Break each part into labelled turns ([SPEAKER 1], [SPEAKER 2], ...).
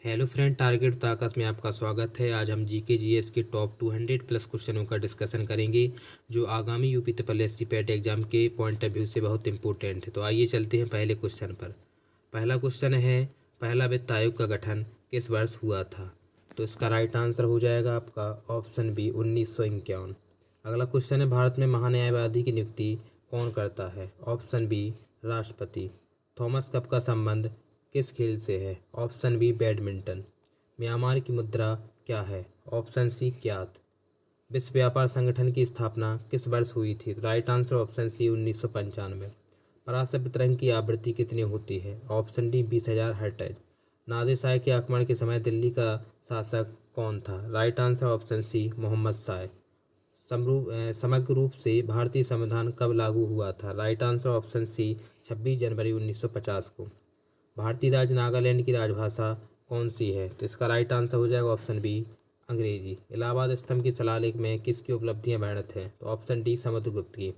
[SPEAKER 1] Hello friend, target ताकत में आपका स्वागत है। आज हम जीके जीएस के टॉप 200 प्लस क्वेश्चनों का डिस्कशन करेंगे जो आगामी UP triple S C PET exam के पॉइंट ऑफ व्यू से बहुत इंपॉर्टेंट है। तो आइए चलते हैं पहले क्वेश्चन पर। पहला क्वेश्चन है, पहला वित्त आयोग का गठन किस वर्ष हुआ था? तो इसका राइट आंसर हो जाएगा आपका ऑप्शन बी 1951। अगला क्वेश्चन है, भारत में महान्यायवादी की नियुक्ति कौन करता है? ऑप्शन बी राष्ट्रपति। थॉमस कप का संबंध किस खेल से है? Option B badminton. म्यांमार की मुद्रा क्या है? Option C kyat. विश्व व्यापार संगठन की स्थापना किस वर्ष हुई थी? Right answer option C 1995। पराशर तरंग की आवृत्ति कितनी होती है? Option D 20,000 hertz. Nadir Shah के आक्रमण के समय दिल्ली का शासक कौन था? Right answer option C Mohammad Shah. समग्र रूप से भारतीय संविधान कब लागू हुआ था? राइट आंसर ऑप्शन सी 26 जनवरी 1950 को। भारतीय राज्य नागालैंड की राजभाषा कौन सी है? तो इसका राइट आंसर हो जाएगा ऑप्शन बी अंग्रेजी। इलाहाबाद स्तंभ की शिलालेख में किसकी उपलब्धियां वर्णित हैं? तो ऑप्शन डी समुद्रगुप्त की।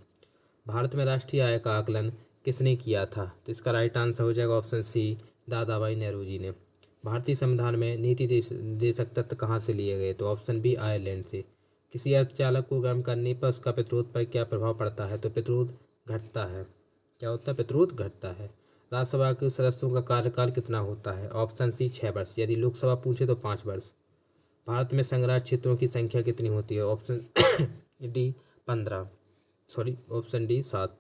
[SPEAKER 1] भारत में राष्ट्रीय आय का आकलन किसने किया था? तो इसका राइट आंसर हो जाएगा ऑप्शन सी दादाभाई नेहरू जी ने। भारतीय संविधान में नीति देशक तत्व कहाँ से लिए गए? तो ऑप्शन बी आयरलैंड से। किसी अर्धचालक को गर्म करने पर उसका प्रतिरोध पर क्या प्रभाव पड़ता है? तो प्रतिरोध घटता है। क्या होता है? प्रतिरोध घटता है। राज्यसभा के सदस्यों का कार्यकाल कितना होता है? ऑप्शन सी 6 वर्ष। यदि लोकसभा पूछे तो 5 वर्ष। भारत में संग्रह क्षेत्रों की संख्या कितनी होती है? Option D 15, option D 7।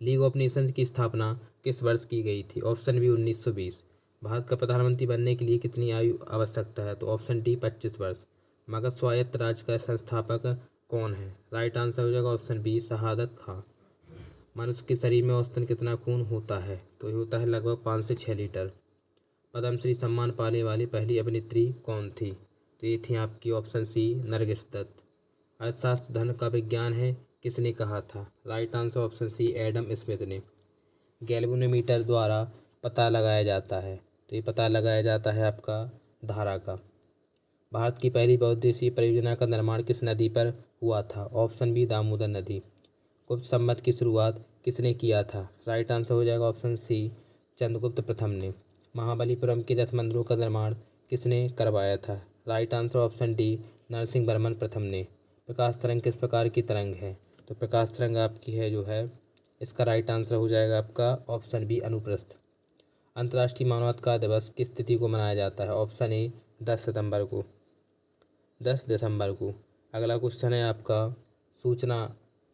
[SPEAKER 1] League of Nations की स्थापना किस वर्ष की गई थी? Option B 1920। भारत का प्रधानमंत्री बनने के लिए कितनी आयु आवश्यकता है? तो ऑप्शन डी 25 वर्ष। मगध स्वायत्त राज्य का संस्थापक कौन है? राइट आंसर हो जाएगा ऑप्शन बी शहादत खां। मनुष्य के शरीर में औसतन कितना खून होता है? तो ये होता है लगभग 5 से 6 लीटर। पद्मश्री सम्मान पाने वाली पहली अभिनेत्री कौन थी? तो ये थी आपकी ऑप्शन सी नरगिस दत्त। अर्थशास्त्र धन का विज्ञान है किसने कहा था? Right answer option C Adam Smith ने। गैल्वेनोमीटर द्वारा पता लगाया जाता है, तो ये पता लगाया जाता है आपका धारा का। भारत की पहली बहुउद्देशीय परियोजना का निर्माण किस नदी पर हुआ था? ऑप्शन बी दामोदर नदी। गुप्त संवत की शुरुआत किसने किया था? राइट आंसर हो जाएगा ऑप्शन सी चंद्रगुप्त प्रथम ने। महाबलीपुरम के रथ मंदिरों का निर्माण किसने करवाया था? Right answer option D Narasimha Varman प्रथम ने। प्रकाश तरंग किस प्रकार की तरंग है? तो प्रकाश तरंग आपकी है जो है, इसका राइट आंसर हो जाएगा आपका ऑप्शन बी अनुप्रस्थ। अंतर्राष्ट्रीय मानवाधिकार दिवस किस तिथि को मनाया जाता है? ऑप्शन ए 10 दिसंबर को। अगला क्वेश्चन है आपका,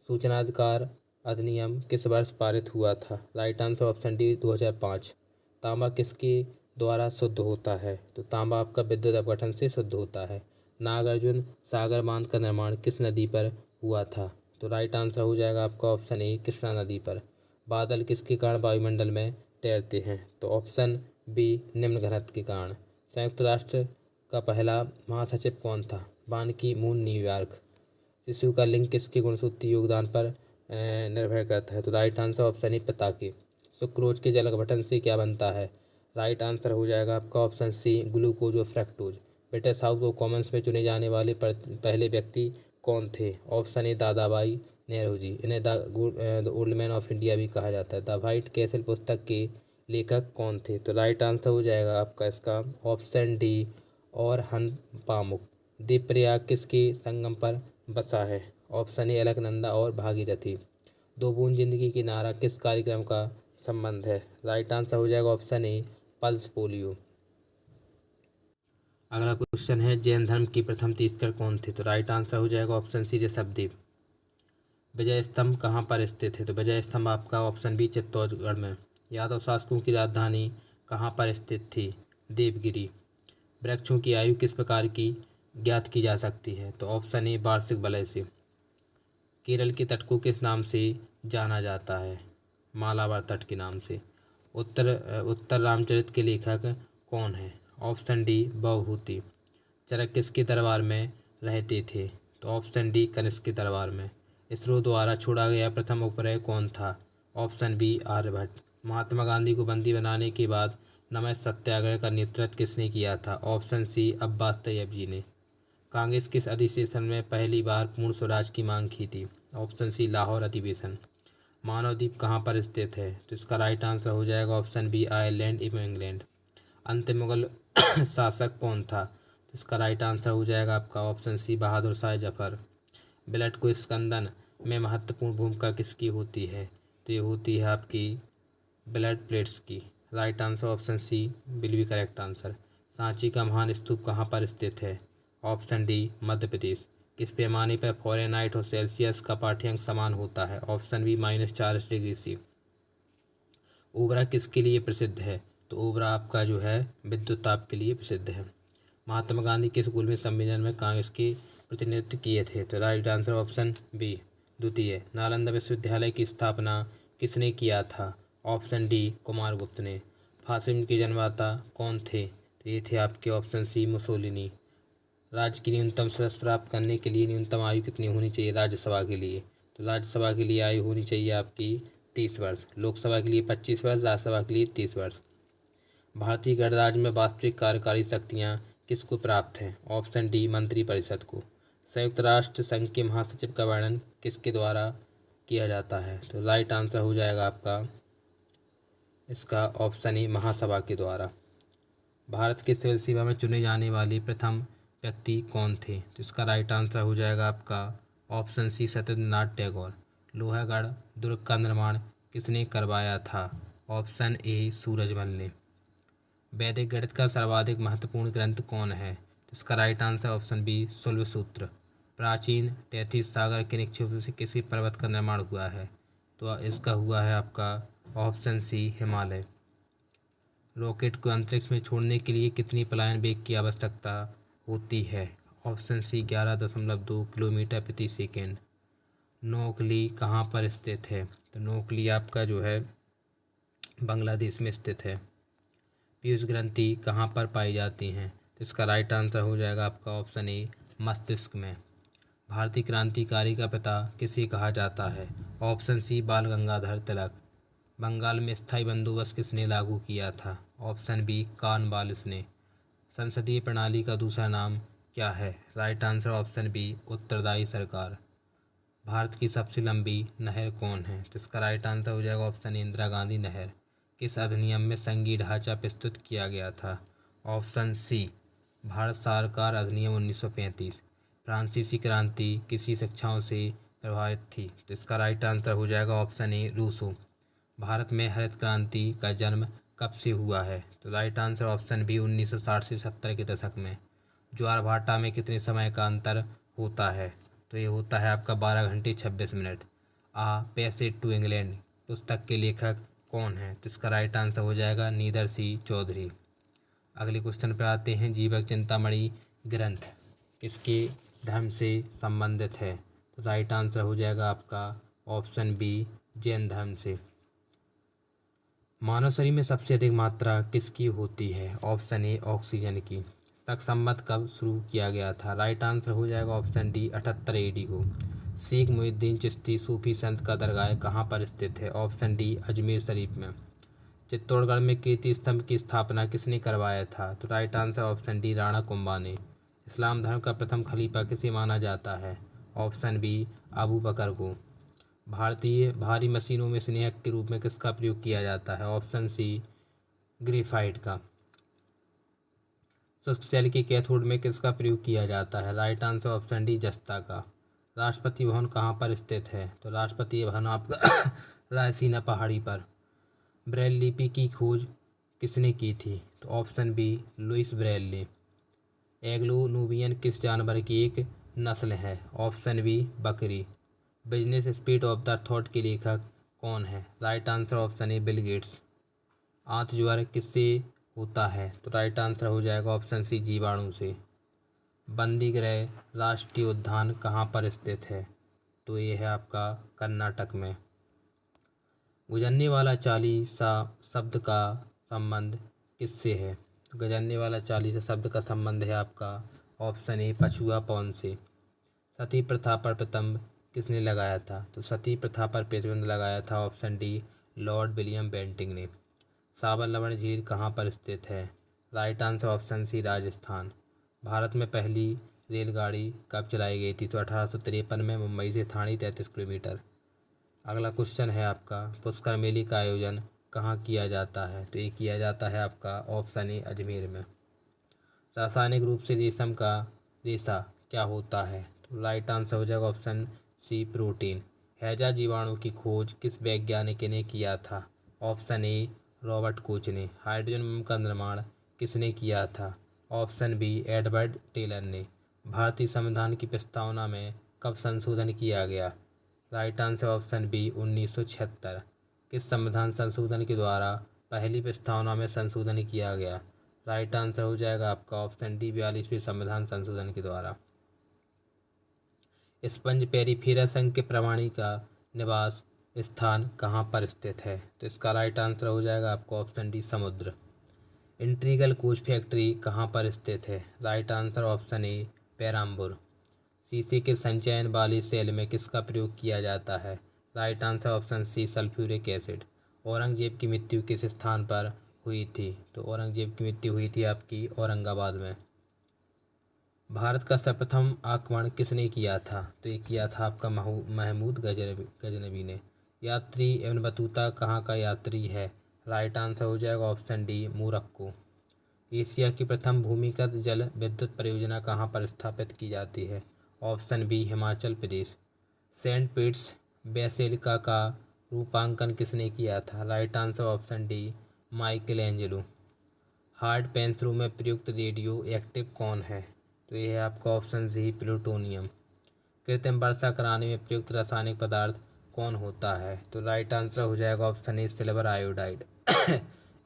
[SPEAKER 1] सूचनाधिकार अधिनियम किस वर्ष पारित हुआ था? Right answer option D 2005। तांबा किसके द्वारा शुद्ध होता है? तो तांबा आपका विद्युत अपघटन से शुद्ध होता है। नागार्जुन सागर बांध का निर्माण किस नदी पर हुआ था? तो राइट आंसर हो जाएगा आपका ऑप्शन ए कृष्णा नदी पर। बादल किसके कारण वायुमंडल में तैरते हैं? तो ऑप्शन बी निम्न घनत्व के कारण। संयुक्त राष्ट्र का पहला महासचिव कौन था? बान की मून न्यूयॉर्क। शिशु का लिंग किसके गुणसूत्री योगदान पर निर्भर करता है? तो राइट आंसर ऑप्शन ए पिता के। सुक्रोज के जल गठन से क्या बनता है? राइट आंसर हो जाएगा आपका ऑप्शन सी ग्लूकोज और fructose. British house of Commons में चुने जाने वाले पहले व्यक्ति कौन थे? Option A Dadabhai Nehru ji. इन्हें the old man of India भी कहा जाता है। द व्हाइट कैसल पुस्तक के लेखक कौन थे? तो राइट आंसर हो जाएगा आपका इसका ऑप्शन डी और हन पामुक। देवप्रयाग किसके संगम पर बसा है? ऑप्शन ए अलकनंदा और भागीरथी। दो बूंद जिंदगी की नारा किस कार्यक्रम का संबंध है? राइट आंसर हो जाएगा ऑप्शन ए पल्स पोलियो। अगला क्वेश्चन है, जैन धर्म की प्रथम तीर्थंकर कौन थे? तो राइट आंसर हो जाएगा ऑप्शन सी ऋषभदेव। विजय स्तंभ कहाँ पर स्थित है? तो विजय स्तंभ आपका ऑप्शन बी चित्तौड़गढ़ में। यादव शासकों की राजधानी कहाँ पर स्थित थी? देवगिरी। वृक्षों की आयु किस प्रकार की ज्ञात की जा सकती है? तो ऑप्शन ए वार्षिक वलय से। केरल के तट को किस नाम से जाना जाता है? मालाबार तट के नाम से। उत्तर रामचरित के लेखक कौन है? Option D Bhavabhuti. चरक किसके दरबार में रहते थे? तो ऑप्शन डी कनिष्क के दरबार में। इसरो द्वारा छोड़ा गया प्रथम उपग्रह कौन था? Option B Aryabhatta. महात्मा गांधी को बंदी बनाने के बाद नमक सत्याग्रह का नेतृत्व किसने किया था? ऑप्शन सी अब्बास तैयब जी ने। कांग्रेस किस अधिवेशन में पहली बार पूर्ण स्वराज की मांग की थी? ऑप्शन सी लाहौर अधिवेशन। मानव द्वीप कहाँ पर स्थित है? तो इसका राइट आंसर हो जाएगा ऑप्शन बी आयरलैंड एवं इंग्लैंड। अंतिम मुगल शासक कौन था? तो इसका राइट आंसर हो जाएगा आपका option C, Bahadur Shah Zafar. Blood को स्कंदन में महत्वपूर्ण भूमिका किसकी होती है? तो ये होती है आपकी ब्लड प्लेट्स की। Right answer option C will be correct answer. Sanchi का महान स्तूप कहाँ पर स्थित है? Option D Madhya Pradesh. किस पैमाने पर फ़ारेनहाइट और सेल्सियस का पाठ्यांक समान होता है? Option B -40 degree C. Obra किसके लिए प्रसिद्ध है? तो ओबरा आपका जो है विद्युत ताप के लिए प्रसिद्ध है। महात्मा गांधी किस गोलमेज सम्मेलन में कांग्रेस के प्रतिनिधित्व किए थे? तो राइट आंसर ऑप्शन बी द्वितीय। नालंदा विश्वविद्यालय की स्थापना किसने किया था? ऑप्शन डी कुमारगुप्त ने। फासिज्म के जन्मदाता कौन थे? तो ये थे आपके ऑप्शन सी मुसोलिनी। राज्य की न्यूनतम सदस्य प्राप्त करने के लिए न्यूनतम आयु कितनी होनी चाहिए राज्यसभा के लिए? तो राज्यसभा के लिए आयु होनी चाहिए आपकी 30 वर्ष, लोकसभा के लिए 25 वर्ष, राज्यसभा के लिए 30 वर्ष। भारतीय गणराज्य में वास्तविक कार्यकारी शक्तियाँ किसको प्राप्त हैं? ऑप्शन डी मंत्रिपरिषद को। संयुक्त राष्ट्र संघ के महासचिव का वर्णन किसके द्वारा किया जाता है? तो राइट आंसर हो जाएगा आपका इसका ऑप्शन ए महासभा के द्वारा। भारत के सिविल सेवा में चुने जाने वाले प्रथम व्यक्ति कौन थे? तो इसका राइट आंसर हो जाएगा आपका ऑप्शन सी सत्येंद्रनाथ टैगोर। लोहागढ़ दुर्ग का निर्माण किसने करवाया था? ऑप्शन ए सूरजमल ने। वैदिक गणित का सर्वाधिक महत्वपूर्ण ग्रंथ कौन है? तो इसका right answer option B Shulba सूत्र। प्राचीन तैतीस सागर के निक्षेपों से किसी पर्वत का निर्माण हुआ है? तो इसका हुआ है आपका ऑप्शन सी हिमालय। रॉकेट को अंतरिक्ष में छोड़ने के लिए कितनी पलायन वेग की आवश्यकता होती है? ऑप्शन सी 11.2 किलोमीटर प्रति सेकेंड। नोकली कहाँ पर स्थित है? तो नोकली आपका जो है बांग्लादेश में स्थित है। पीयूष ग्रंथि कहाँ पर पाई जाती हैं? तो इसका राइट आंसर हो जाएगा आपका ऑप्शन ए मस्तिष्क में। भारतीय क्रांतिकारी का पिता किसे कहा जाता है? ऑप्शन सी बाल गंगाधर तिलक। बंगाल में स्थायी बंदोबस्त किसने लागू किया था? ऑप्शन बी कॉर्नवालिस ने। संसदीय प्रणाली का दूसरा नाम क्या है? राइट आंसर ऑप्शन बी उत्तरदायी सरकार। भारत की सबसे लंबी नहर कौन है? तो इसका राइट आंसर हो जाएगा ऑप्शन ए इंदिरा गांधी नहर। किस अधिनियम में संघीय ढांचा प्रस्तुत किया गया था? ऑप्शन सी भारत सरकार अधिनियम 1935। फ्रांसीसी क्रांति किसी शिक्षाओं से प्रभावित थी? तो इसका राइट आंसर हो जाएगा ऑप्शन ए रूसो। भारत में हरित क्रांति का जन्म कब से हुआ है? तो राइट आंसर ऑप्शन बी 1960 से 70 के दशक में। ज्वार भाटा में कितने समय का अंतर होता है? तो ये होता है आपका 12 घंटे 26 मिनट। पैसेज टू इंग्लैंड पुस्तक के लेखक कौन है? तो इसका राइट आंसर हो जाएगा नीदर सी चौधरी। अगले क्वेश्चन पर आते हैं। जीवक चिंतामणि ग्रंथ किसके धर्म से संबंधित है? तो राइट आंसर हो जाएगा आपका ऑप्शन बी जैन धर्म से। मानव शरीर में सबसे अधिक मात्रा किसकी होती है? ऑप्शन ए ऑक्सीजन की। शक संवत कब शुरू किया गया था? राइट आंसर हो जाएगा ऑप्शन डी 78 AD को। शेख मुहिउद्दीन चिश्ती सूफी संत का दरगाह कहाँ पर स्थित है? ऑप्शन डी अजमेर शरीफ में। चित्तौड़गढ़ में कीर्ति स्तंभ की स्थापना किसने करवाया था? तो right answer option D Rana Kumbha ने। इस्लाम धर्म का प्रथम खलीफा किसे माना जाता है? ऑप्शन बी अबू बकर को। भारतीय भारी मशीनों में स्नेहक के रूप में किसका प्रयोग किया जाता है? ऑप्शन सी ग्रेफाइट का। शुष्क जल के कैथोड में किसका प्रयोग किया जाता है? राइट आंसर ऑप्शन डी जस्ता का। राष्ट्रपति भवन कहाँ पर स्थित है? तो राष्ट्रपति भवन आपका रायसीना पहाड़ी पर। ब्रेल लिपि की खोज किसने की थी? तो ऑप्शन बी लुइस ब्रेल ने। एग्लो नूबियन किस जानवर की एक नस्ल है? ऑप्शन बी बकरी। Business speed of the thought के लेखक कौन है? Right answer option A Bill Gates. आंत ज्वर किससे होता है? तो राइट आंसर हो जाएगा ऑप्शन सी जीवाणु से। बंदीगृह राष्ट्रीय उद्यान कहाँ पर स्थित है? तो ये है आपका कर्नाटक में। गुजरने वाला चालीसा शब्द का संबंध किससे है? गुजरने वाला चालीसा शब्द का संबंध है आपका ऑप्शन ए पछुआ पवन से। सती प्रथा पर प्रतिबंध किसने लगाया था? तो सती प्रथा पर प्रतिबंध लगाया था option D Lord William Bentinck ने। साबर लवण झील कहाँ पर स्थित है? Right answer option C Rajasthan. Bharat में पहली रेलगाड़ी कब चलाई गई थी? तो 1853 में मुंबई से ठाणे 33 किलोमीटर। अगला क्वेश्चन है आपका पुष्कर मेले का आयोजन कहाँ किया जाता है? तो ये किया जाता है आपका ऑप्शन ए अजमेर में। रासायनिक रूप से रेशम का रेशा क्या होता है? तो राइट आंसर हो जाएगा ऑप्शन सी प्रोटीन। हैजा जीवाणु की खोज किस वैज्ञानिक ने किया था? ऑप्शन ए रॉबर्ट कोच ने। हाइड्रोजन बम का निर्माण किसने किया था? ऑप्शन बी एडवर्ड टेलर ने। भारतीय संविधान की प्रस्तावना में कब संशोधन किया गया? Right answer option B 1976। किस संविधान संशोधन के द्वारा पहली प्रस्तावना में संशोधन किया गया? राइट आंसर हो जाएगा आपका ऑप्शन डी 42वें संविधान संशोधन के द्वारा। स्पंज पेरिफेरा संघ के प्रमाणी का निवास स्थान कहाँ पर स्थित है? तो इसका राइट आंसर हो जाएगा आपका ऑप्शन डी समुद्र। इंटीग्रल कोच फैक्ट्री कहाँ पर स्थित है? Right answer option A Perambur. शीशे के संचयन वाली सेल में किसका प्रयोग किया जाता है? Right answer option C sulphuric acid. Aurangzeb की मृत्यु किस स्थान पर हुई थी? तो औरंगजेब की मृत्यु हुई थी आपकी औरंगाबाद में। भारत का सर्वप्रथम आक्रमण किसने किया था? तो ये किया था आपका महमूद गजनवी ने। यात्री एवं बतूता कहाँ का यात्री है? राइट आंसर हो जाएगा ऑप्शन डी मोरक्को। एशिया की प्रथम भूमिगत जल विद्युत परियोजना कहाँ पर स्थापित की जाती है? Option B Himachal Pradesh. Saint Peter's Basilica का रूपांकन किसने किया था? Right answer option D Michelangelo. Hard पेंसिलों में प्रयुक्त रेडियो एक्टिव कौन है? तो ये है आपका ऑप्शन सी प्लूटोनियम। कृत्रिम वर्षा कराने में प्रयुक्त रासायनिक पदार्थ कौन होता है? तो राइट आंसर हो जाएगा option A silver iodide.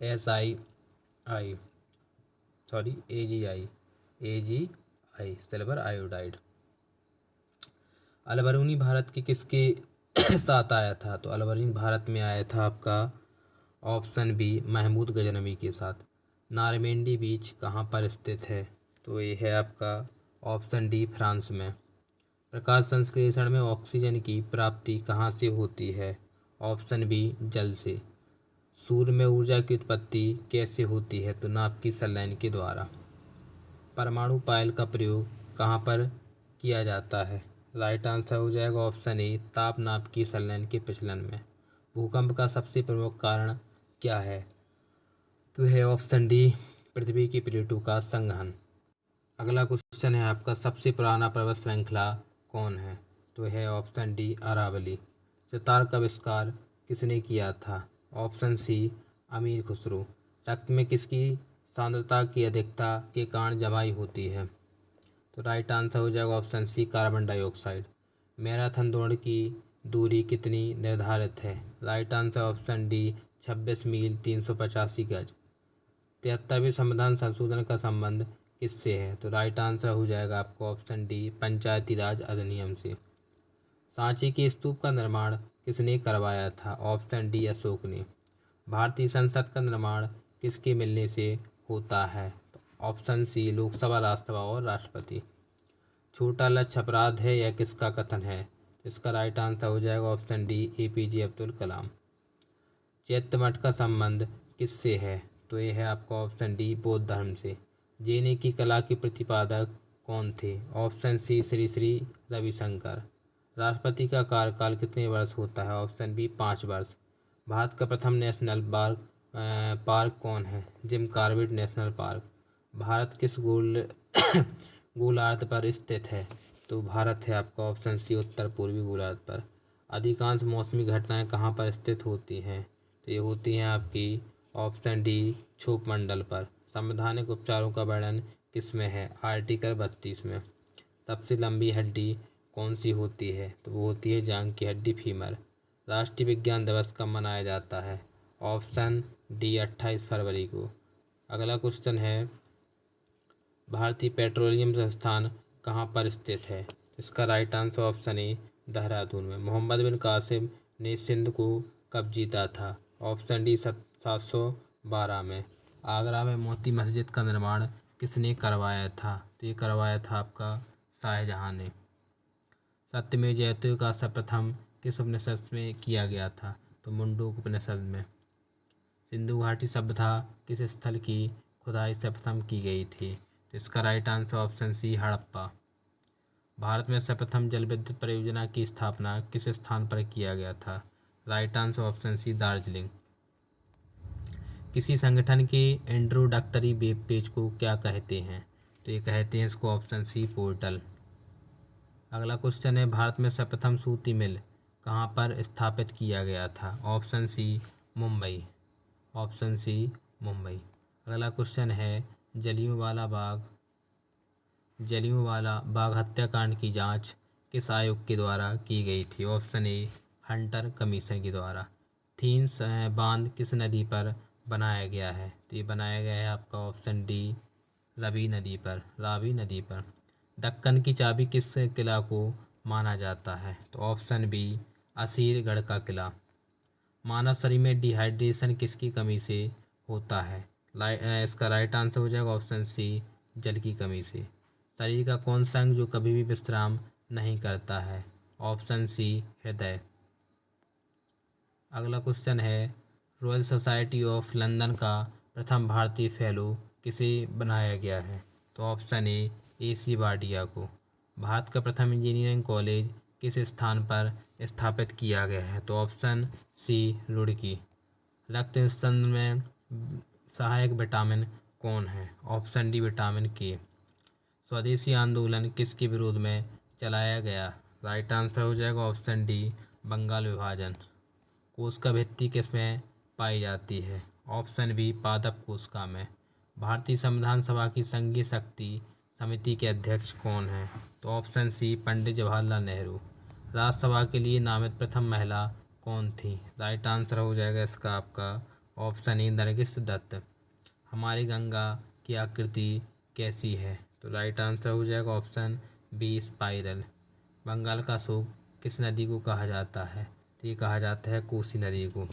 [SPEAKER 1] SiI sorry AgI silver iodide. Al-Biruni Bharat के किसके साथ आया था? तो अलबरूनी भारत में आया था आपका ऑप्शन बी महमूद गजनवी के साथ। नारमेंडी बीच कहाँ पर स्थित है? तो ये है आपका ऑप्शन डी फ्रांस में। प्रकाश संश्लेषण में ऑक्सीजन की प्राप्ति कहाँ से होती है? ऑप्शन बी जल से। सूर्य में ऊर्जा की उत्पत्ति कैसे होती है? तो नाभ की संलयन के द्वारा। परमाणु पायल का प्रयोग कहाँ पर किया जाता है? राइट आंसर हो जाएगा ऑप्शन ए ताप नाभ की संलयन के प्रचलन में। भूकंप का सबसे प्रमुख कारण क्या है? तो है ऑप्शन डी पृथ्वी की प्लेटों का संघनन। अगला क्वेश्चन है आपका सबसे पुराना पर्वत श्रृंखला कौन है? तो है ऑप्शन डी अरावली। सितार का आविष्कार किसने किया था? ऑप्शन सी अमीर खुसरो। रक्त में किसकी सांद्रता की अधिकता के कारण जमाई होती है? तो राइट आंसर हो जाएगा option C carbon dioxide. Marathon दौड़ की दूरी कितनी निर्धारित है? राइट आंसर ऑप्शन डी 26 मील 385 गज। 73वें संविधान संशोधन का संबंध किससे है? तो राइट आंसर हो जाएगा आपको ऑप्शन डी पंचायती राज अधिनियम से। सांची के स्तूप का निर्माण किसने करवाया था? ऑप्शन डी अशोक ने। भारतीय संसद का निर्माण किसके मिलने से होता है? तो ऑप्शन सी लोकसभा, राज्यसभा और राष्ट्रपति। छोटा लक्ष्य अपराध है यह किसका कथन है? इसका राइट आंसर हो जाएगा option D APJ Abdul Kalam. चैत्य मठ का संबंध किससे है? तो ये है आपका ऑप्शन डी बौद्ध धर्म से। जीने की कला के प्रतिपादक कौन थे? Option C Shri Shri Ravishankar. राष्ट्रपति का कार्यकाल कितने वर्ष होता है? ऑप्शन बी 5 वर्ष। भारत का प्रथम नेशनल पार्क कौन है? Jim Corbett national park. Bharat किस गोलार्ध पर स्थित है? तो भारत है आपका ऑप्शन सी उत्तर पूर्वी गोलार्ध पर। अधिकांश मौसमी घटनाएं कहाँ पर स्थित होती हैं? तो ये होती हैं आपकी ऑप्शन डी क्षोभ मंडल पर। संवैधानिक उपचारों का वर्णन किस में है? आर्टिकल 32 में। सबसे लंबी हड्डी कौन सी होती है? तो वो होती है जांघ की हड्डी फीमर। राष्ट्रीय विज्ञान दिवस कब मनाया जाता है? ऑप्शन डी 28 फरवरी को। अगला क्वेश्चन है भारतीय पेट्रोलियम संस्थान कहाँ पर स्थित है? इसका right answer option A Dehradun में। मोहम्मद बिन कासिम ने सिंध को कब जीता था? ऑप्शन डी 712 में। आगरा में मोती मस्जिद का निर्माण किसने करवाया था? तो ये करवाया था आपका शाहजहां ने। सत्यमेव जयते का सर्वप्रथम किस उपनिषद में किया गया था? तो मुंडूक उपनिषद में। सिंधु घाटी सभ्यता किस स्थल की खुदाई सर्वप्रथम की गई थी? तो इसका right answer option C Harappa. Bharat में सर्वप्रथम जल विद्युत परियोजना की स्थापना किस स्थान पर किया गया था? Right answer option C Darjeeling. किसी संगठन के इंट्रोडक्टरी वेब पेज को क्या कहते हैं? तो ये कहते हैं इसको ऑप्शन सी पोर्टल। अगला क्वेश्चन है, भारत में सर्वप्रथम सूती मिल कहाँ पर स्थापित किया गया था? Option C Mumbai. Option C Mumbai. अगला क्वेश्चन है, जलियांवाला बाग हत्याकांड की जांच किस आयोग के द्वारा की गई थी? ऑप्शन ए हंटर कमीशन के द्वारा। थीम्स बांध किस नदी पर बनाया गया है? तो ये बनाया गया है आपका ऑप्शन डी रावी नदी पर। दक्कन की चाबी किस किला को माना जाता है? तो ऑप्शन बी असीरगढ़ का किला। मानव शरीर में डिहाइड्रेशन किसकी कमी से होता है? इसका राइट आंसर हो जाएगा ऑप्शन सी जल की कमी से। शरीर का कौन सा अंग जो कभी भी विश्राम नहीं करता है? ऑप्शन सी हृदय। अगला क्वेश्चन है, रॉयल सोसाइटी ऑफ लंदन का प्रथम भारतीय फेलो किसे बनाया गया है? तो ऑप्शन ए सी बार्डिया को। भारत का प्रथम इंजीनियरिंग कॉलेज किस स्थान पर स्थापित किया गया है? तो ऑप्शन सी रुड़की। रक्त स्तंभ में सहायक विटामिन कौन है? ऑप्शन डी विटामिन के। स्वदेशी आंदोलन किसके विरोध में चलाया गया? राइट आंसर हो जाएगा ऑप्शन डी बंगाल विभाजन। कोशिका भित्ति किसमें पाई जाती है? ऑप्शन बी पादप कोशिका में। भारतीय संविधान सभा की संघीय शक्ति समिति के अध्यक्ष कौन है? तो ऑप्शन सी पंडित जवाहरलाल नेहरू। राज्यसभा के लिए नामित प्रथम महिला कौन थी? राइट आंसर हो जाएगा इसका आपका ऑप्शन ए नरगिस दत्त। हमारी गंगा की आकृति कैसी है? तो राइट आंसर हो जाएगा ऑप्शन बी स्पाइरल। बंगाल का सूख किस नदी को कहा जाता है? तो ये कहा जाता है कोसी नदी को।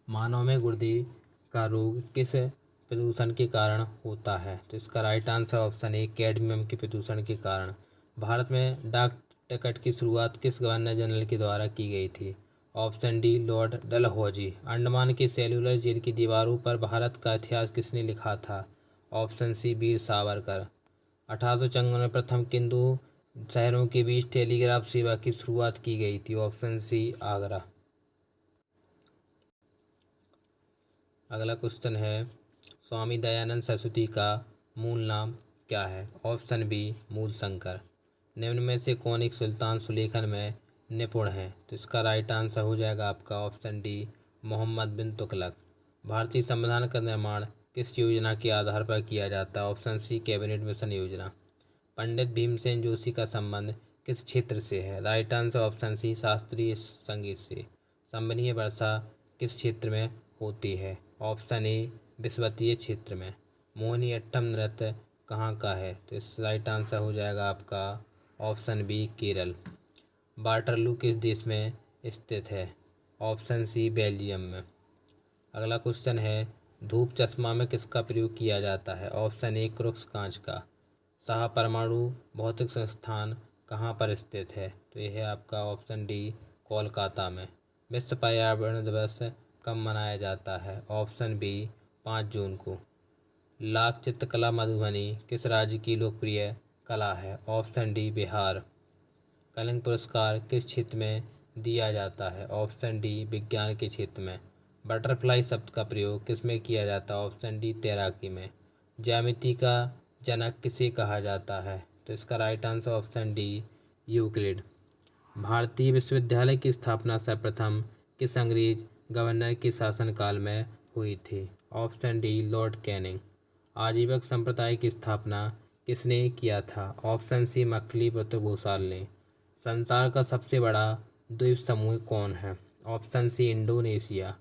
[SPEAKER 1] मानव में गुर्दे का रोग किस प्रदूषण के कारण होता है? तो इसका right answer option A cadmium के प्रदूषण के कारण। भारत में डाक टिकट की शुरुआत किस गवर्नर जनरल के द्वारा की गई थी? Option D Lord Dalhousie. Andaman के सेल्युलर जेल की दीवारों पर भारत का इतिहास किसने लिखा था? ऑप्शन सी वीर सावरकर। 1854 में प्रथम किन दो शहरों के बीच टेलीग्राफ सेवा की शुरुआत की गई थी? Option C Agra. अगला क्वेश्चन है, स्वामी दयानंद सरस्वती का मूल नाम क्या है? Option B Moolshankar. निम्न में से कौन एक सुल्तान सुलेखन में निपुण है? तो इसका राइट आंसर हो जाएगा आपका ऑप्शन डी मोहम्मद बिन तुगलक। भारतीय संविधान का निर्माण किस योजना के आधार पर किया जाता है? ऑप्शन सी कैबिनेट मिशन योजना। पंडित भीमसेन जोशी का संबंध किस क्षेत्र से है? राइट आंसर ऑप्शन सी शास्त्रीय संगीत से। संबंधीय वर्षा किस क्षेत्र में होती है? ऑप्शन ए विषुवतीय क्षेत्र में। मोहिनीअट्टम नृत्य कहाँ का है? तो इस राइट आंसर हो जाएगा आपका ऑप्शन बी केरल। वाटरलू किस देश में स्थित है? ऑप्शन सी बेल्जियम में। अगला क्वेश्चन है, धूप चश्मा में किसका प्रयोग किया जाता है? ऑप्शन ए क्रुक्स कांच का। शाह परमाणु भौतिक संस्थान कहाँ पर स्थित है? तो यह है आपका ऑप्शन डी कोलकाता में। विश्व पर्यावरण दिवस कब मनाया जाता है? ऑप्शन बी 5 जून को। लाख चित्रकला मधुबनी किस राज्य की लोकप्रिय कला है? Option D Bihar. कलिंग पुरस्कार किस क्षेत्र में दिया जाता है? ऑप्शन डी विज्ञान के क्षेत्र में। बटरफ्लाई शब्द का प्रयोग किस में किया जाता है? ऑप्शन डी तैराकी में। ज्यामिति का जनक किसे कहा जाता है? तो इसका right answer option D Euclid. भारतीय विश्वविद्यालय की स्थापना सर्वप्रथम किस अंग्रेज गवर्नर के शासनकाल में हुई थी? Option D Lord Canning. Ajivika संप्रदाय की स्थापना किसने किया था? ऑप्शन सी मक्खलीपुत्र घोषाल ने। संसार का सबसे बड़ा द्वीप समूह कौन है? Option C Indonesia.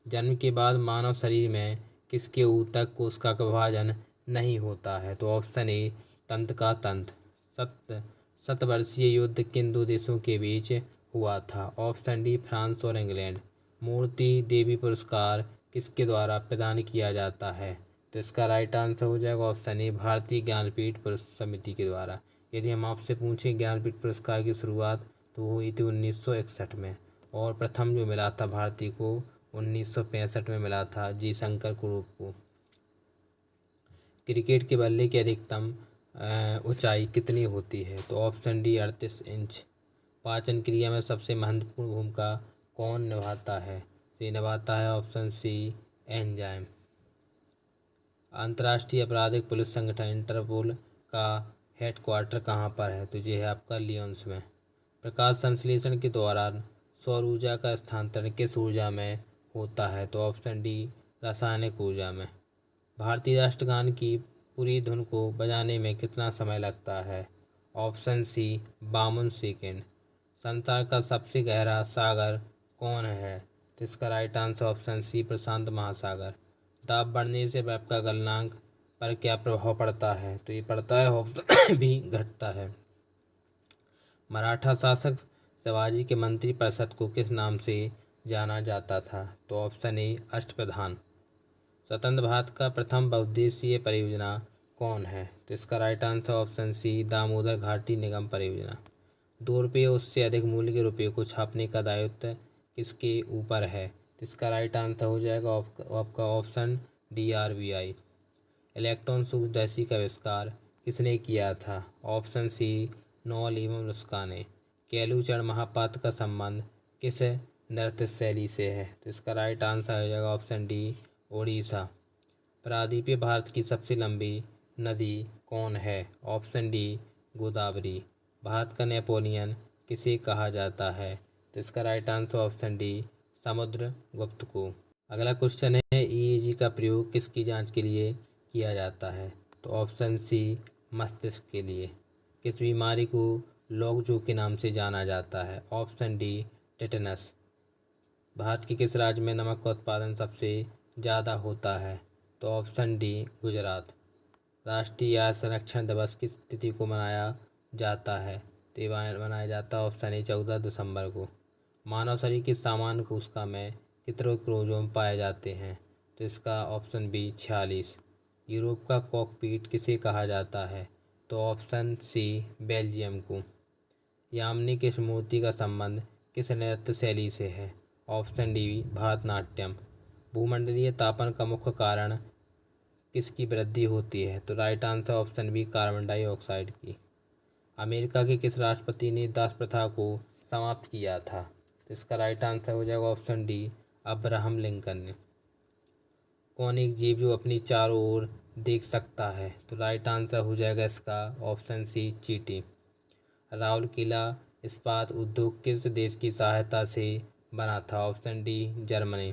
[SPEAKER 1] जन्म के बाद मानव शरीर में किसके ऊतक कोशिका का विभाजन नहीं होता है? तो ऑप्शन ए तंत्र का तंत्र। शतवर्षीय युद्ध किन दो देशों के बीच हुआ था? ऑप्शन डी फ्रांस और इंग्लैंड। मूर्ति देवी पुरस्कार किसके द्वारा प्रदान किया जाता है? तो इसका राइट आंसर हो जाएगा ऑप्शन ए भारतीय ज्ञानपीठ समिति के द्वारा। यदि हम आपसे पूछें ज्ञानपीठ पुरस्कार की शुरुआत तो वो हुई थी 1961 में, और प्रथम जो मिला था भारतीय को 1965 में मिला था जी शंकर कुरूप को। क्रिकेट के बल्ले की अधिकतम ऊंचाई कितनी होती है? तो ऑप्शन डी 38 इंच। पाचन क्रिया में सबसे महत्वपूर्ण भूमिका कौन निभाता है? तो ये निभाता है ऑप्शन सी एंजाइम। अंतर्राष्ट्रीय आपराधिक पुलिस संगठन इंटरपोल का हेडक्वार्टर कहाँ पर है? तो ये है आपका लियोन्स में। प्रकाश संश्लेषण के दौरान सौर ऊर्जा का स्थानांतरण किस ऊर्जा में होता है? तो ऑप्शन डी रासायनिक ऊर्जा में। भारतीय राष्ट्रगान की पूरी धुन को बजाने में कितना समय लगता है? Option C 52 second. संसार का सबसे गहरा सागर कौन है? तो इसका राइट आंसर ऑप्शन सी प्रशांत महासागर। दाब बढ़ने से बर्फ का गलनांक पर क्या प्रभाव पड़ता है? तो ये पड़ता है ऑप्शन भी घटता है। मराठा शासक शिवाजी के मंत्रिपरिषद को किस नाम से जाना जाता था? तो ऑप्शन ए अष्टप्रधान। स्वतंत्र भारत का प्रथम बहुउद्देशीय परियोजना कौन है? तो इसका right answer option C Damodar घाटी निगम परियोजना। 2 रुपये उससे अधिक मूल्य के रुपये को छापने का दायित्व किसके ऊपर है? तो इसका राइट आंसर हो जाएगा आपका ऑप्शन डी RBI। इलेक्ट्रॉन सूक्ष्मदर्शी का आविष्कार किसने किया था? ऑप्शन सी नॉल एवं रुस्का ने। केलूचरण महापात्र का संबंध किस नृत्य शैली से है? तो इसका राइट आंसर हो जाएगा ऑप्शन डी ओडिशा। प्रायद्वीपीय भारत की सबसे लंबी नदी कौन है? Option D Godavari. भारत का नेपोलियन किसे कहा जाता है? तो इसका right answer option D Samudragupta को। अगला क्वेश्चन है EEG का प्रयोग किसकी जांच के लिए किया जाता है? तो ऑप्शन सी मस्तिष्क के लिए। किस बीमारी को लॉकजू के नाम से जाना जाता है? Option D tetanus. भारत के किस राज्य में नमक का उत्पादन सबसे ज़्यादा होता है? तो ऑप्शन डी गुजरात। राष्ट्रीय आय संरक्षण दिवस किस तिथि को मनाया जाता है? तो ये मनाया जाता है ऑप्शन ए 14 दिसंबर को। मानव शरीर की सामान्य कोशिका में कितने क्रोमोसोम पाए जाते हैं? तो इसका ऑप्शन बी 46। यूरोप का कॉकपीट किसे कहा जाता है? तो ऑप्शन सी बेल्जियम को। यामिनी कृष्णमूर्ति का संबंध किस नृत्य शैली से है? Option D Bharatanatyam. भूमंडलीय तापन का मुख्य कारण किसकी वृद्धि होती है? तो right answer option B carbon dioxide की। अमेरिका के किस राष्ट्रपति ने दास प्रथा को समाप्त किया था? तो इसका राइट आंसर हो जाएगा ऑप्शन डी अब्राहम लिंकन ने। कौन एक जीव जो अपनी चारों ओर देख सकता है? तो राइट आंसर हो जाएगा इसका ऑप्शन सी चींटी। राउरकेला इस्पात उद्योग किस देश की सहायता से बना था? Option D Germany.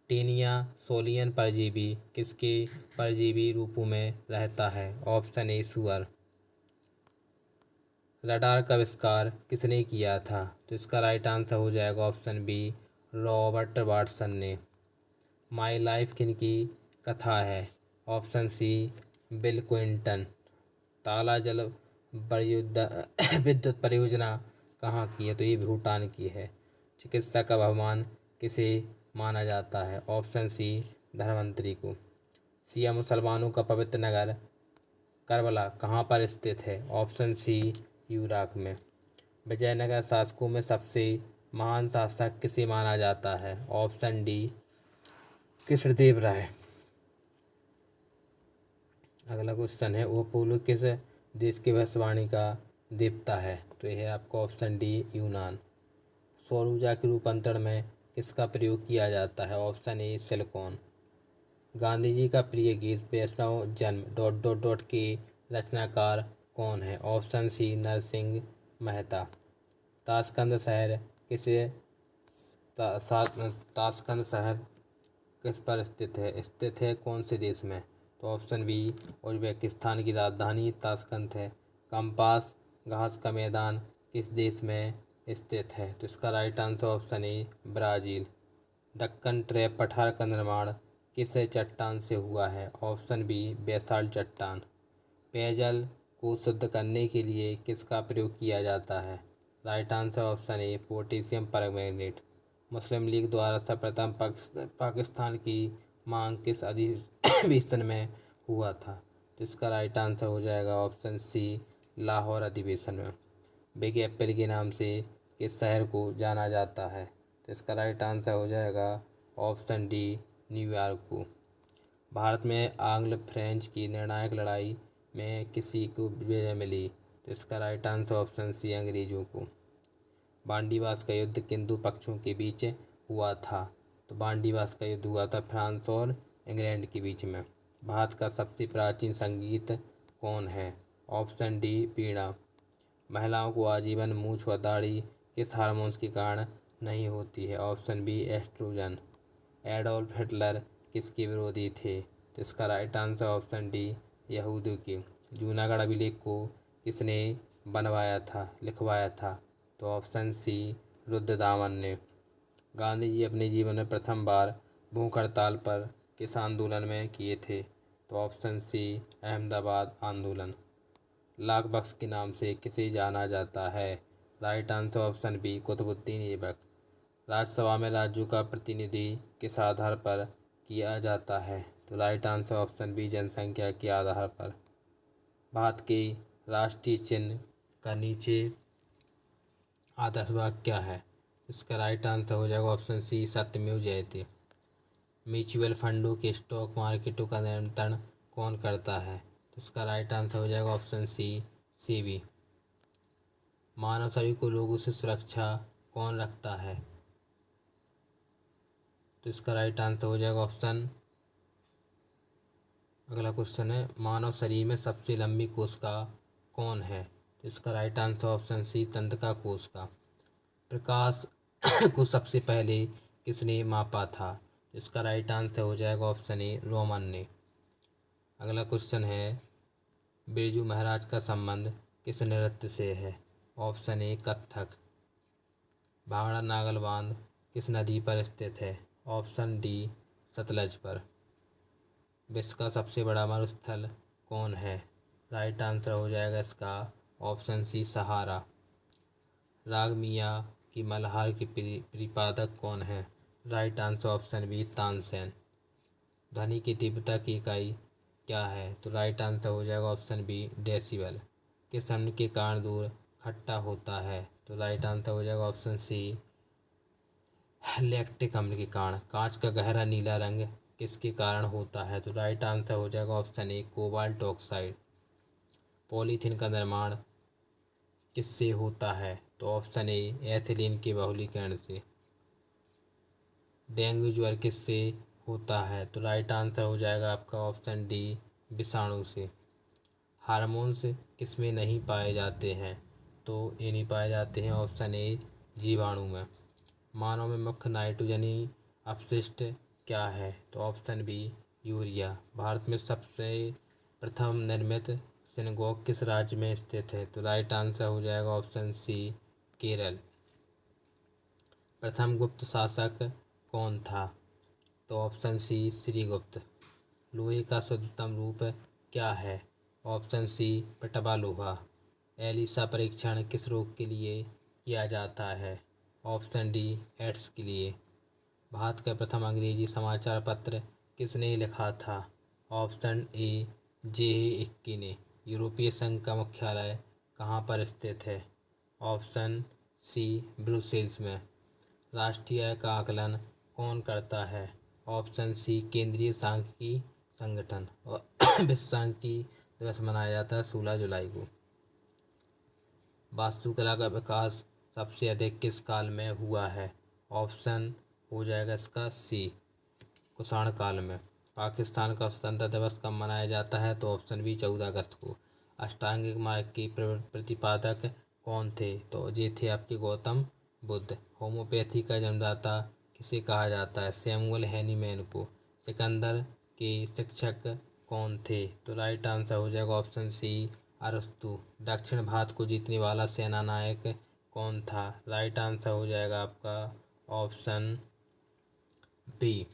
[SPEAKER 1] टेनिया सोलियन परजीवी किसके परजीवी रूपों में रहता है? ऑप्शन ए सुअर। रडार का आविष्कार किसने किया था? तो इसका राइट आंसर हो जाएगा ऑप्शन बी रॉबर्ट वाटसन ने। माई लाइफ किनकी कथा है? Option C Bill Clinton. Tala जल विद्युत परियोजना कहाँ की है? तो ये भूटान की है। चिकित्सा का भगवान किसे माना जाता है? ऑप्शन सी धन्वंतरी को। शिया मुसलमानों का पवित्र नगर करबला कहाँ पर स्थित है? ऑप्शन सी इराक में। विजयनगर शासकों में सबसे महान शासक किसे माना जाता है? ऑप्शन डी कृष्णदेव राय। अगला क्वेश्चन है अपोलो किस देश के भविष्यवाणी का देवता है? तो यह है आपका ऑप्शन डी यूनान। सौर ऊर्जा के रूपांतरण में किसका प्रयोग किया जाता है? Option A silicon. Gandhi ji का प्रिय गीत वैष्णव जन्म डॉट डॉट डॉट के रचनाकार कौन है? Option C Narsinh Mehta. Tashkent शहर किसे ताशकंद शहर किस पर स्थित है? स्थित है कौन से देश में? तो ऑप्शन बी उज्बेकिस्तान की राजधानी ताशकंद है। कंपास घास का मैदान किस देश में स्थित है? तो इसका right answer option A Brazil. Deccan trap पठार का निर्माण किस चट्टान से हुआ है? ऑप्शन बी बेसाल्ट चट्टान। पेयजल को शुद्ध करने के लिए किसका प्रयोग किया जाता है? Right answer option A potassium permanganate. Muslim league द्वारा सर्वप्रथम पाकिस्तान की मांग किस अधिवेशन में हुआ था? तो इसका राइट आंसर हो जाएगा ऑप्शन सी लाहौर अधिवेशन में। बिग एप्पल के नाम से किस शहर को जाना जाता है? तो इसका राइट आंसर हो जाएगा ऑप्शन डी न्यूयॉर्क को। भारत में आंग्ल फ्रेंच की निर्णायक लड़ाई में किसी को विजय मिली? तो इसका राइट आंसर ऑप्शन सी अंग्रेजों को। बांडीवास का युद्ध किन दो पक्षों के बीच हुआ था? तो बांडीवास का युद्ध हुआ था फ्रांस और इंग्लैंड के बीच में। भारत का सबसे प्राचीन संगीत कौन है? ऑप्शन डी वीणा। महिलाओं को आजीवन मूंछ व दाढ़ी किस हार्मोन्स के कारण नहीं होती है? Option B oestrogen. Adolf Hitler किसके विरोधी थे? तो इसका राइट आंसर ऑप्शन डी यहूदियों के। जूनागढ़ अभिलेख को किसने बनवाया था, लिखवाया था? तो ऑप्शन सी रुद्रदामन ने। गांधी जी अपने जीवन में प्रथम बार भूख हड़ताल पर किस आंदोलन में किए थे? तो ऑप्शन सी अहमदाबाद आंदोलन। लाख बख्श के नाम से किसे जाना जाता है? Right answer option B Qutbuddin Aibak. Rajya Sabha में राज्यों का प्रतिनिधि किस आधार पर किया जाता है? तो राइट आंसर ऑप्शन बी जनसंख्या के आधार पर। भारत के राष्ट्रीय चिन्ह का नीचे आधा भाग क्या है? इसका राइट आंसर हो जाएगा ऑप्शन सी सत्यमेव जयते। म्यूचुअल फंडों के स्टॉक मार्केटों का नियंत्रण कौन करता है? तो इसका राइट आंसर हो जाएगा ऑप्शन सी सेबी। मानव शरीर को रोगों से सुरक्षा कौन रखता है? तो इसका राइट आंसर हो जाएगा ऑप्शन। अगला क्वेश्चन है मानव शरीर में सबसे लंबी कोशिका कौन है? तो इसका राइट आंसर ऑप्शन सी तंत्रिका कोशिका। प्रकाश को सबसे पहले किसने मापा था? इसका राइट आंसर हो जाएगा ऑप्शन ए रोमन ने। अगला क्वेश्चन है बिरजू महाराज का संबंध किस नृत्य से है? Option A Kathak. भांगड़ा नागल बांध किस नदी पर स्थित है? ऑप्शन डी सतलज पर। विश्व का सबसे बड़ा मरुस्थल कौन है? राइट आंसर हो जाएगा इसका ऑप्शन सी सहारा। राग मियाँ की मल्हार के प्रतिपादक कौन है? Right answer option B Tansen. ध्वनि की तीव्रता की इकाई क्या है? तो राइट आंसर हो जाएगा ऑप्शन बी डेसिबल। किस अम्ल के कारण दूध खट्टा होता है? तो राइट आंसर हो जाएगा ऑप्शन सी लैक्टिक अम्ल के कारण। कांच का गहरा नीला रंग किसके कारण होता है? तो राइट आंसर हो जाएगा option A cobalt oxide. Polythene का निर्माण किससे होता है? तो ऑप्शन ए एथिलीन के बहुलीकरण से। डेंगू ज्वर किससे होता है? तो राइट आंसर हो जाएगा आपका ऑप्शन डी विषाणु से। हार्मोन्स किसमें नहीं पाए जाते हैं? तो ये नहीं पाए जाते हैं ऑप्शन ए जीवाणु में। मानव में मुख्य नाइट्रोजनी अपशिष्ट क्या है? तो ऑप्शन बी यूरिया। भारत में सबसे प्रथम निर्मित सिनेगोग किस राज्य में स्थित है? तो राइट आंसर हो जाएगा ऑप्शन सी केरल। प्रथम गुप्त शासक कौन था? तो ऑप्शन सी श्रीगुप्त। लोहे का शुद्धतम रूप क्या है? ऑप्शन सी पटवा लोहा। एलिसा परीक्षण किस रोग के लिए किया जाता है? ऑप्शन डी एड्स के लिए। भारत का प्रथम अंग्रेजी समाचार पत्र किसने लिखा था? ऑप्शन ए जे इक्की ने। यूरोपीय संघ का मुख्यालय कहाँ पर स्थित है? ऑप्शन सी ब्रुसेल्स में। राष्ट्रीय आय का आकलन कौन करता है? ऑप्शन सी केंद्रीय सांख्यिकी संगठन। और विश्व सांख्यिकी दिवस मनाया जाता है 16 जुलाई को। वास्तुकला का विकास सबसे अधिक किस काल में हुआ है? ऑप्शन हो जाएगा इसका सी कुषाण काल में। पाकिस्तान का स्वतंत्रता दिवस कब मनाया जाता है? तो ऑप्शन बी 14 अगस्त को। अष्टांगिक मार्ग के प्रतिपादक कौन थे? तो ये थे आपके गौतम बुद्ध। होम्योपैथी का जन्मदाता किसे कहा जाता है? सैमुअल हैनीमैन को। सिकंदर के शिक्षक कौन थे? तो राइट आंसर हो जाएगा ऑप्शन सी अरस्तु। दक्षिण भारत को जीतने वाला सेना नायक कौन था? राइट आंसर हो जाएगा आपका ऑप्शन बी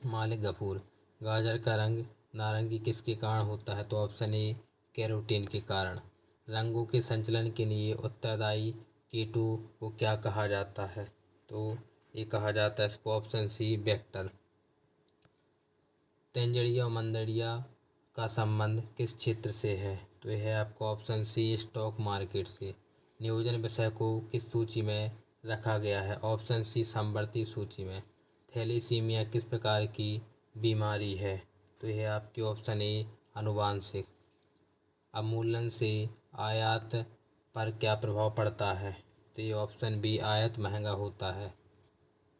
[SPEAKER 1] मालिक गफूर। गाजर का रंग नारंगी किसके कारण होता है? तो ऑप्शन ए कैरोटीन के कारण। रंगों के संचलन के लिए उत्तरदायी कीटो को क्या कहा जाता है? तो ये कहा जाता है इसको ऑप्शन सी वेक्टर। तंजड़िया और मंदड़िया का संबंध किस क्षेत्र से है? तो यह है आपको ऑप्शन सी स्टॉक मार्केट से। नियोजन विषय को किस सूची में रखा गया है? ऑप्शन सी समवर्ती सूची में। थैलेसीमिया किस प्रकार की बीमारी है? तो यह आपकी ऑप्शन ए आनुवांशिक। अवमूल्यन से आयात पर क्या प्रभाव पड़ता है? तो ये ऑप्शन बी आयात महंगा होता है।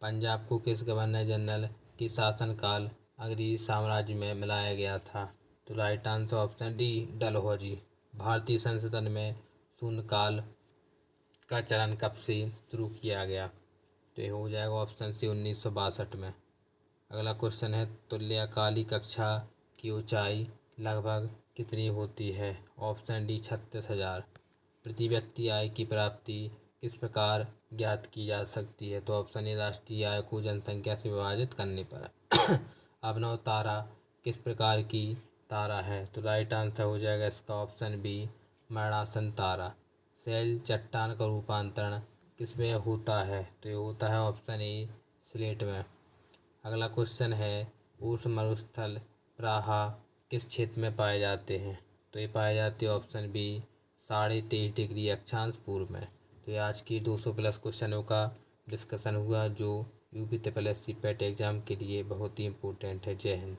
[SPEAKER 1] पंजाब को किस गवर्नर जनरल की शासनकाल अंग्रेजी साम्राज्य में मिलाया गया था? तो right answer option D Dalhousie. भारतीय संसद में शून्यकाल का चलन कब से शुरू किया गया? तो ये हो जाएगा ऑप्शन सी 1962 में। अगला क्वेश्चन है तुल्यकालिक कक्षा की ऊंचाई लगभग कितनी होती है? Option D 36,000। प्रति व्यक्ति आय की प्राप्ति किस प्रकार ज्ञात की जा सकती है? तो ऑप्शन ए राष्ट्रीय आय को जनसंख्या से विभाजित करने पर। अभिनव तारा किस प्रकार की तारा है? तो राइट आंसर हो जाएगा इसका ऑप्शन बी मरणासन तारा। शैल चट्टान का रूपांतरण किसमें होता है? तो ये होता है ऑप्शन ए स्लेट में। अगला क्वेश्चन है उष्ण मरुस्थल प्राह किस क्षेत्र में पाए जाते हैं? तो ये पाए जाते हैं ऑप्शन बी 23.5 डिग्री अक्षांश पूर्व में। तो ये आज की 200 प्लस क्वेश्चनों का डिस्कशन हुआ जो UP triple S C PET exam के लिए बहुत ही इम्पोर्टेंट है। जय हिंद।